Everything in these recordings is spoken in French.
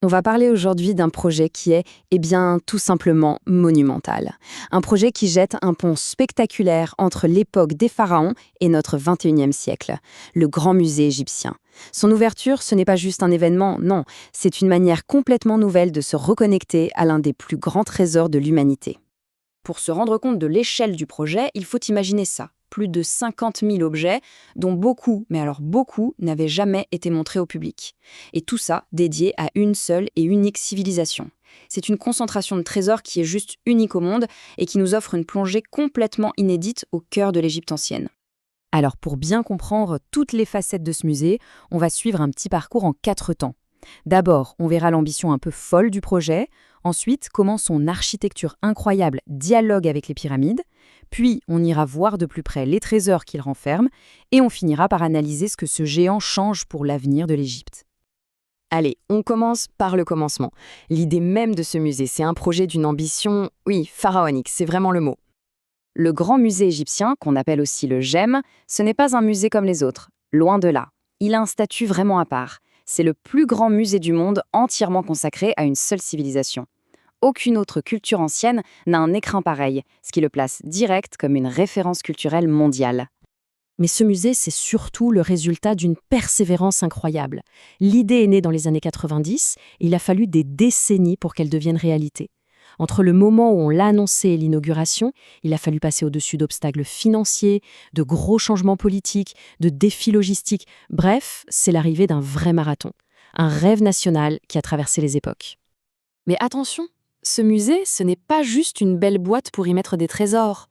On va parler aujourd'hui d'un projet qui est, tout simplement monumental. Un projet qui jette un pont spectaculaire entre l'époque des pharaons et notre 21e siècle, le Grand Musée égyptien. Son ouverture, ce n'est pas juste un événement, non, c'est une manière complètement nouvelle de se reconnecter à l'un des plus grands trésors de l'humanité. Pour se rendre compte de l'échelle du projet, il faut imaginer ça. Plus de 50 000 objets, dont beaucoup, mais alors beaucoup, n'avaient jamais été montrés au public. Et tout ça dédié à une seule et unique civilisation. C'est une concentration de trésors qui est juste unique au monde et qui nous offre une plongée complètement inédite au cœur de l'Égypte ancienne. Alors pour bien comprendre toutes les facettes de ce musée, on va suivre un petit parcours en 4 temps. D'abord, on verra l'ambition un peu folle du projet, ensuite comment son architecture incroyable dialogue avec les pyramides, puis on ira voir de plus près les trésors qu'il renferme, et on finira par analyser ce que ce géant change pour l'avenir de l'Égypte. Allez, on commence par le commencement. L'idée même de ce musée, c'est un projet d'une ambition, oui, pharaonique, c'est vraiment le mot. Le Grand Musée égyptien, qu'on appelle aussi le GEM, ce n'est pas un musée comme les autres, loin de là. Il a un statut vraiment à part. C'est le plus grand musée du monde entièrement consacré à une seule civilisation. Aucune autre culture ancienne n'a un écrin pareil, ce qui le place direct comme une référence culturelle mondiale. Mais ce musée, c'est surtout le résultat d'une persévérance incroyable. L'idée est née dans les années 90, et il a fallu des décennies pour qu'elle devienne réalité. Entre le moment où on l'a annoncé et l'inauguration, il a fallu passer au-dessus d'obstacles financiers, de gros changements politiques, de défis logistiques. Bref, c'est l'arrivée d'un vrai marathon. Un rêve national qui a traversé les époques. Mais attention, ce musée, ce n'est pas juste une belle boîte pour y mettre des trésors.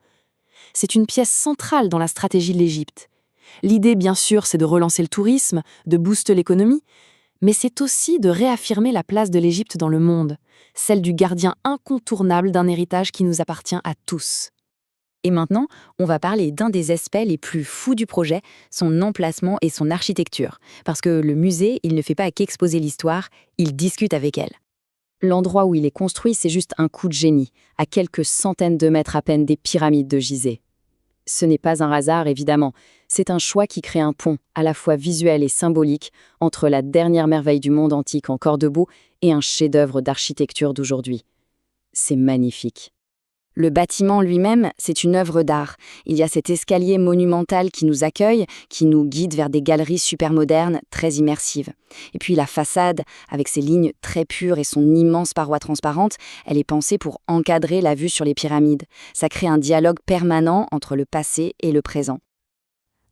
C'est une pièce centrale dans la stratégie de l'Égypte. L'idée, bien sûr, c'est de relancer le tourisme, de booster l'économie, mais c'est aussi de réaffirmer la place de l'Égypte dans le monde, celle du gardien incontournable d'un héritage qui nous appartient à tous. Et maintenant, on va parler d'un des aspects les plus fous du projet, son emplacement et son architecture. Parce que le musée, il ne fait pas qu'exposer l'histoire, il discute avec elle. L'endroit où il est construit, c'est juste un coup de génie, à quelques centaines de mètres à peine des pyramides de Gizeh. Ce n'est pas un hasard, évidemment. C'est un choix qui crée un pont, à la fois visuel et symbolique, entre la dernière merveille du monde antique encore debout et un chef-d'œuvre d'architecture d'aujourd'hui. C'est magnifique. Le bâtiment lui-même, c'est une œuvre d'art. Il y a cet escalier monumental qui nous accueille, qui nous guide vers des galeries super modernes, très immersives. Et puis la façade, avec ses lignes très pures et son immense paroi transparente, elle est pensée pour encadrer la vue sur les pyramides. Ça crée un dialogue permanent entre le passé et le présent.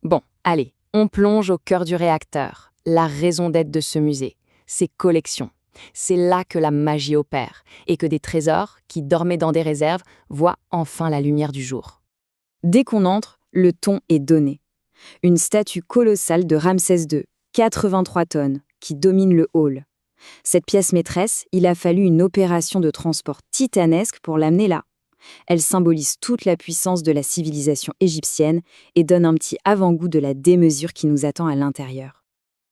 Bon, allez, on plonge au cœur du réacteur. La raison d'être de ce musée, ses collections. C'est là que la magie opère et que des trésors, qui dormaient dans des réserves, voient enfin la lumière du jour. Dès qu'on entre, le ton est donné. Une statue colossale de Ramsès II, 83 tonnes, qui domine le hall. Cette pièce maîtresse, il a fallu une opération de transport titanesque pour l'amener là. Elle symbolise toute la puissance de la civilisation égyptienne et donne un petit avant-goût de la démesure qui nous attend à l'intérieur.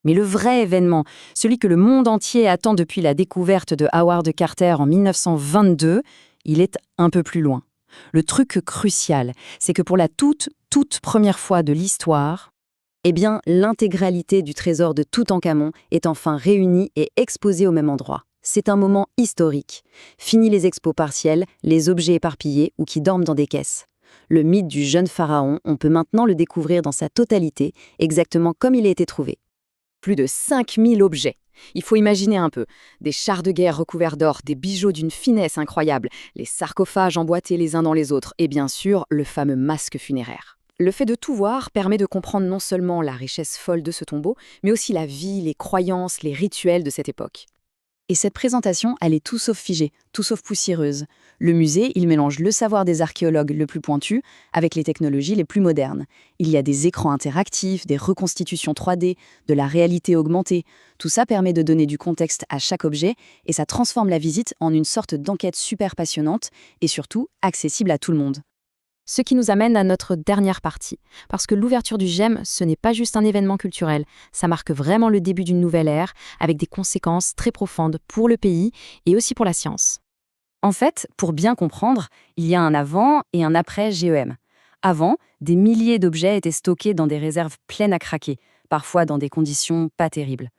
Mais le vrai événement, celui que le monde entier attend depuis la découverte de Howard Carter en 1922, il est un peu plus loin. Le truc crucial, c'est que pour la toute première fois de l'histoire, l'intégralité du trésor de Toutankhamon est enfin réunie et exposée au même endroit. C'est un moment historique. Fini les expos partielles, les objets éparpillés ou qui dorment dans des caisses. Le mythe du jeune pharaon, on peut maintenant le découvrir dans sa totalité, exactement comme il a été trouvé. Plus de 5000 objets. Il faut imaginer un peu. Des chars de guerre recouverts d'or, des bijoux d'une finesse incroyable, les sarcophages emboîtés les uns dans les autres et bien sûr, le fameux masque funéraire. Le fait de tout voir permet de comprendre non seulement la richesse folle de ce tombeau, mais aussi la vie, les croyances, les rituels de cette époque. Et cette présentation, elle est tout sauf figée, tout sauf poussiéreuse. Le musée, il mélange le savoir des archéologues le plus pointu avec les technologies les plus modernes. Il y a des écrans interactifs, des reconstitutions 3D, de la réalité augmentée. Tout ça permet de donner du contexte à chaque objet et ça transforme la visite en une sorte d'enquête super passionnante et surtout accessible à tout le monde. Ce qui nous amène à notre dernière partie, parce que l'ouverture du GEM, ce n'est pas juste un événement culturel, ça marque vraiment le début d'une nouvelle ère, avec des conséquences très profondes pour le pays et aussi pour la science. En fait, pour bien comprendre, il y a un avant et un après GEM. Avant, des milliers d'objets étaient stockés dans des réserves pleines à craquer, parfois dans des conditions pas terribles.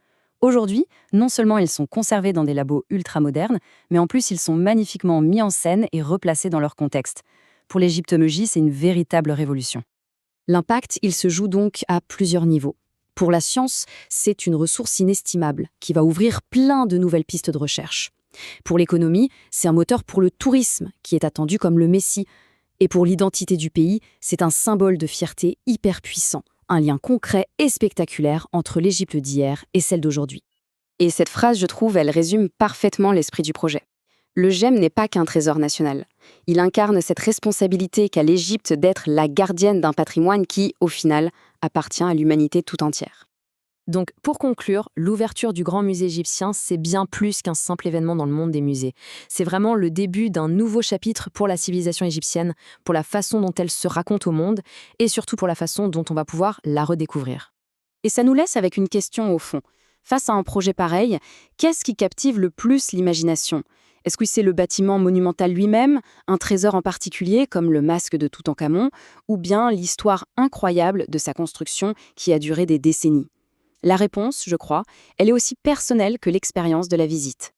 Aujourd'hui, non seulement ils sont conservés dans des labos ultra-modernes, mais en plus ils sont magnifiquement mis en scène et replacés dans leur contexte. Pour l'égyptologie, c'est une véritable révolution. L'impact, il se joue donc à plusieurs niveaux. Pour la science, c'est une ressource inestimable qui va ouvrir plein de nouvelles pistes de recherche. Pour l'économie, c'est un moteur pour le tourisme qui est attendu comme le messie. Et pour l'identité du pays, c'est un symbole de fierté hyper puissant, un lien concret et spectaculaire entre l'Égypte d'hier et celle d'aujourd'hui. Et cette phrase, je trouve, elle résume parfaitement l'esprit du projet. Le GEM n'est pas qu'un trésor national. Il incarne cette responsabilité qu'a l'Égypte d'être la gardienne d'un patrimoine qui, au final, appartient à l'humanité tout entière. Donc, pour conclure, l'ouverture du Grand Musée égyptien, c'est bien plus qu'un simple événement dans le monde des musées. C'est vraiment le début d'un nouveau chapitre pour la civilisation égyptienne, pour la façon dont elle se raconte au monde, et surtout pour la façon dont on va pouvoir la redécouvrir. Et ça nous laisse avec une question au fond. Face à un projet pareil, qu'est-ce qui captive le plus l'imagination ? Est-ce que c'est le bâtiment monumental lui-même, un trésor en particulier comme le masque de Toutankhamon, ou bien l'histoire incroyable de sa construction qui a duré des décennies ? La réponse, je crois, elle est aussi personnelle que l'expérience de la visite.